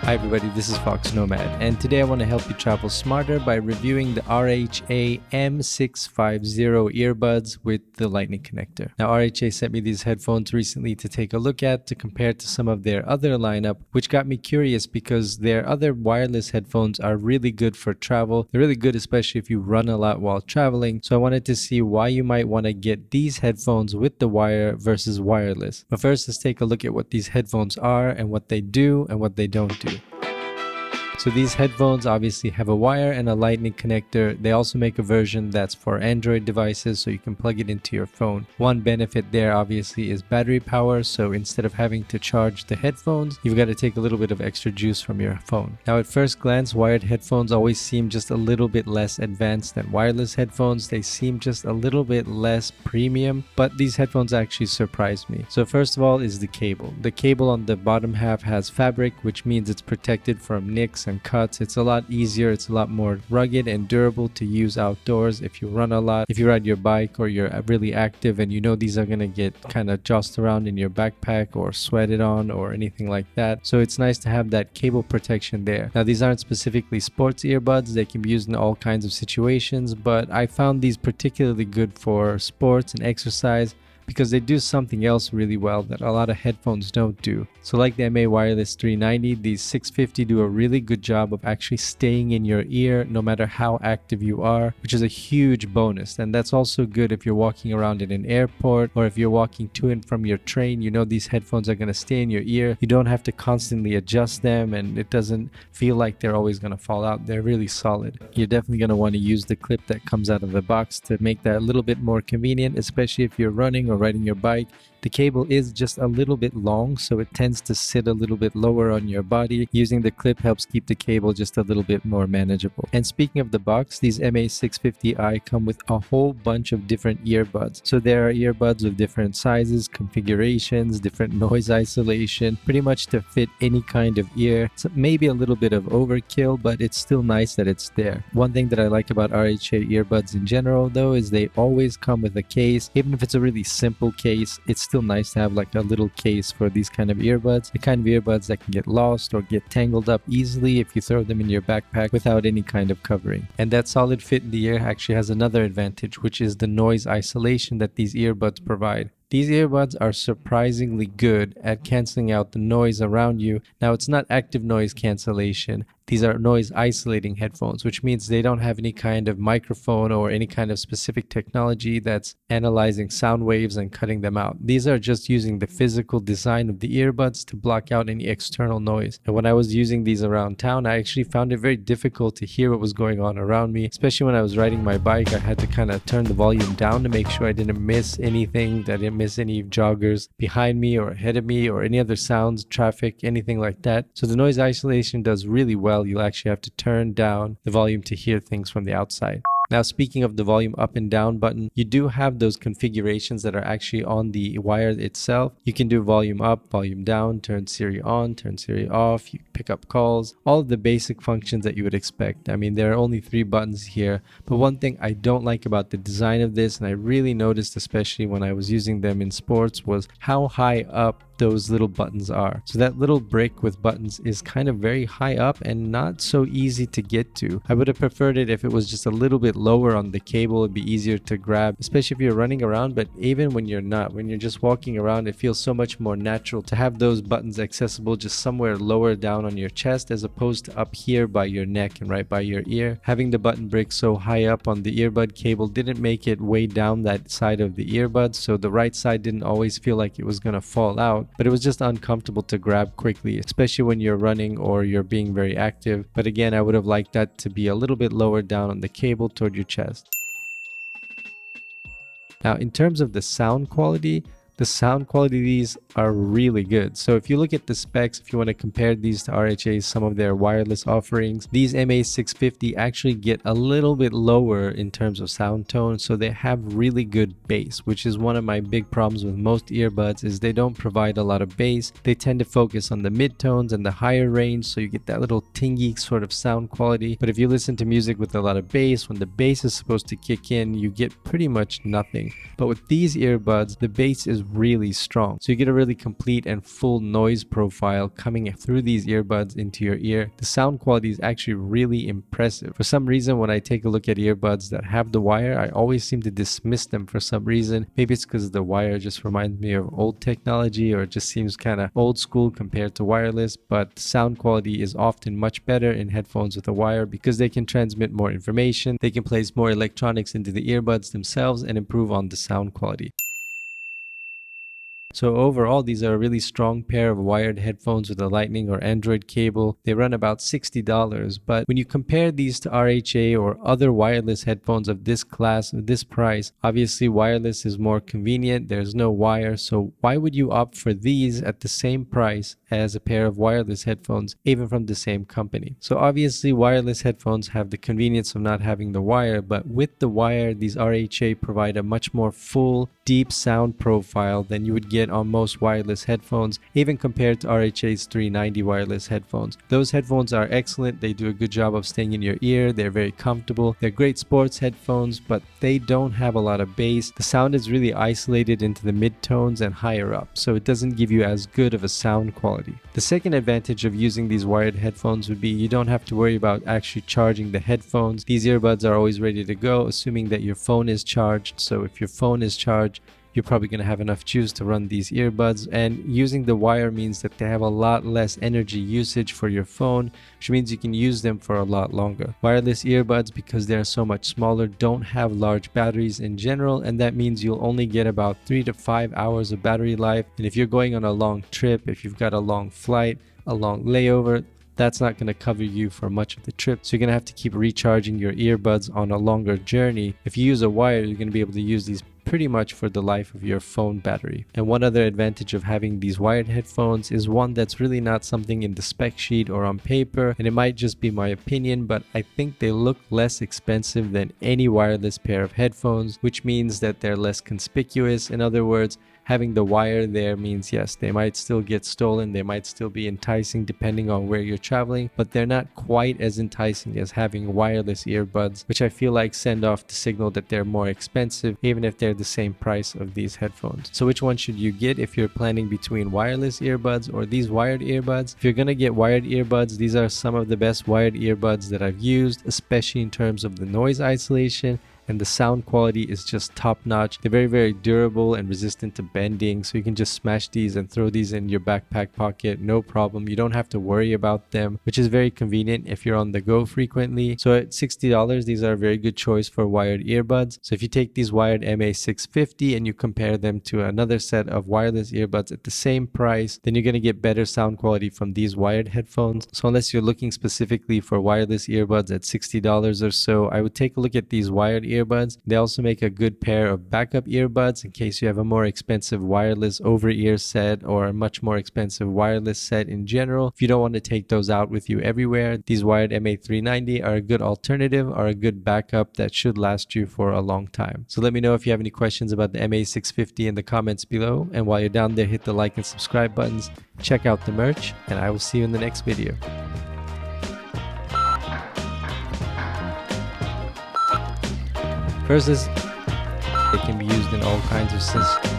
Hi everybody, this is foXnoMad, and today I want to help you travel smarter by reviewing the RHA MA650 earbuds with the lightning connector. Now RHA sent me these headphones recently to take a look at to compare to some of their other lineup, which got me curious because their other wireless headphones are really good for travel. They're really good especially if you run a lot while traveling, so I wanted to see why you might want to get these headphones with the wire versus wireless. But first, let's take a look at what these headphones are and what they do and what they don't do. So these headphones obviously have a wire and a lightning connector. They also make a version that's for Android devices, so you can plug it into your phone. One benefit there obviously is battery power, so instead of having to charge the headphones, you've got to take a little bit of extra juice from your phone. Now at first glance, wired headphones always seem just a little bit less advanced than wireless headphones. They seem just a little bit less premium, but these headphones actually surprised me. So first of all is the cable. The cable on the bottom half has fabric, which means it's protected from nicks and cuts. It's a lot easier, it's a lot more rugged and durable to use outdoors if you run a lot, if you ride your bike or you're really active and you know these are going to get kind of tossed around in your backpack or sweated on or anything like that. So it's nice to have that cable protection there. Now these aren't specifically sports earbuds, they can be used in all kinds of situations, but I found these particularly good for sports and exercise because they do something else really well that a lot of headphones don't do. So like the MA Wireless 390, these 650 do a really good job of actually staying in your ear no matter how active you are, which is a huge bonus. And that's also good if you're walking around in an airport or if you're walking to and from your train. You know these headphones are going to stay in your ear. You don't have to constantly adjust them and it doesn't feel like they're always going to fall out. They're really solid. You're definitely going to want to use the clip that comes out of the box to make that a little bit more convenient, especially if you're running or riding your bike. The cable is just a little bit long, so it tends to sit a little bit lower on your body. Using the clip helps keep the cable just a little bit more manageable. And speaking of the box, these MA650i come with a whole bunch of different earbuds. So there are earbuds of different sizes, configurations, different noise isolation, pretty much to fit any kind of ear. So maybe a little bit of overkill, but it's still nice that it's there. One thing that I like about RHA earbuds in general though is they always come with a case. Even if it's a really simple case, it's still nice to have like a little case for these kind of earbuds, the kind of earbuds that can get lost or get tangled up easily if you throw them in your backpack without any kind of covering. And that solid fit in the ear actually has another advantage, which is the noise isolation that these earbuds provide. These earbuds are surprisingly good at canceling out the noise around you. Now, it's not active noise cancellation. These are noise isolating headphones, which means they don't have any kind of microphone or any kind of specific technology that's analyzing sound waves and cutting them out. These are just using the physical design of the earbuds to block out any external noise. And when I was using these around town, I actually found it very difficult to hear what was going on around me, especially when I was riding my bike. I had to kind of turn the volume down to make sure I didn't miss anything, that I didn't miss any joggers behind me or ahead of me or any other sounds, traffic, anything like that. So the noise isolation does really well. You'll actually have to turn down the volume to hear things from the outside. Now, speaking of the volume up and down button, you do have those configurations that are actually on the wire itself. You can do volume up, volume down, turn Siri on, turn Siri off, you pick up calls, all of the basic functions that you would expect. I mean, there are only 3 buttons here, but one thing I don't like about the design of this, and I really noticed especially when I was using them in sports, was how high up those little buttons are. So that little brick with buttons is kind of very high up and not so easy to get to. I would have preferred it if it was just a little bit lower on the cable. It'd be easier to grab, especially if you're running around, but even when you're not, when you're just walking around, it feels so much more natural to have those buttons accessible just somewhere lower down on your chest as opposed to up here by your neck and right by your ear. Having the button brick so high up on the earbud cable didn't make it way down that side of the earbud, so the right side didn't always feel like it was gonna fall out. But it was just uncomfortable to grab quickly, especially when you're running or you're being very active. But again, I would have liked that to be a little bit lower down on the cable toward your chest. Now, in terms of the sound quality of these are really good. So if you look at the specs, if you want to compare these to RHA's, some of their wireless offerings, these MA650 actually get a little bit lower in terms of sound tone. So they have really good bass, which is one of my big problems with most earbuds, is they don't provide a lot of bass. They tend to focus on the mid-tones and the higher range, so you get that little tingy sort of sound quality. But if you listen to music with a lot of bass, when the bass is supposed to kick in, you get pretty much nothing. But with these earbuds, the bass is really strong. So you get a really complete and full noise profile coming through these earbuds into your ear. The sound quality is actually really impressive. For some reason, when I take a look at earbuds that have the wire, I always seem to dismiss them for some reason. Maybe it's because the wire just reminds me of old technology, or it just seems kind of old school compared to wireless, but sound quality is often much better in headphones with a wire because they can transmit more information, they can place more electronics into the earbuds themselves and improve on the sound quality. So overall, these are a really strong pair of wired headphones with a Lightning or Android cable. They run about $60, but when you compare these to RHA or other wireless headphones of this class, of this price, obviously wireless is more convenient. There's no wire, so why would you opt for these at the same price as a pair of wireless headphones, even from the same company? So obviously wireless headphones have the convenience of not having the wire, but with the wire, these RHA provide a much more full, deep sound profile than you would get on most wireless headphones, even compared to RHA's 390 wireless headphones. Those headphones are excellent. They do a good job of staying in your ear. They're very comfortable. They're great sports headphones, but they don't have a lot of bass. The sound is really isolated into the mid-tones and higher up, so it doesn't give you as good of a sound quality. The second advantage of using these wired headphones would be you don't have to worry about actually charging the headphones. These earbuds are always ready to go, assuming that your phone is charged. So if your phone is charged, you're probably going to have enough juice to run these earbuds, and using the wire means that they have a lot less energy usage for your phone, which means you can use them for a lot longer. Wireless earbuds, because they're so much smaller, don't have large batteries in general, and that means you'll only get about 3 to 5 hours of battery life. And if you're going on a long trip, if you've got a long flight, a long layover, that's not going to cover you for much of the trip. So you're going to have to keep recharging your earbuds on a longer journey. If you use a wire, you're going to be able to use these pretty much for the life of your phone battery. And one other advantage of having these wired headphones is one that's really not something in the spec sheet or on paper, and it might just be my opinion, but I think they look less expensive than any wireless pair of headphones, which means that they're less conspicuous. In other words, having the wire there means, yes, they might still get stolen, they might still be enticing depending on where you're traveling, but they're not quite as enticing as having wireless earbuds, which I feel like send off the signal that they're more expensive, even if they're the same price of these headphones. So which one should you get if you're planning between wireless earbuds or these wired earbuds? If you're gonna get wired earbuds, these are some of the best wired earbuds that I've used, especially in terms of the noise isolation, and the sound quality is just top notch. They're very, very durable and resistant to bending, so you can just smash these and throw these in your backpack pocket, no problem. You don't have to worry about them, which is very convenient if you're on the go frequently. So at $60, these are a very good choice for wired earbuds. So if you take these wired MA650 and you compare them to another set of wireless earbuds at the same price, then you're going to get better sound quality from these wired headphones. So unless you're looking specifically for wireless earbuds at $60 or so, I would take a look at these wired earbuds. They also make a good pair of backup earbuds in case you have a more expensive wireless over-ear set or a much more expensive wireless set in general. If you don't want to take those out with you everywhere, these wired MA390 are a good alternative, are a good backup that should last you for a long time. So let me know if you have any questions about the MA650 in the comments below, and while you're down there, hit the like and subscribe buttons, check out the merch, and I will see you in the next video. First is, it can be used in all kinds of systems.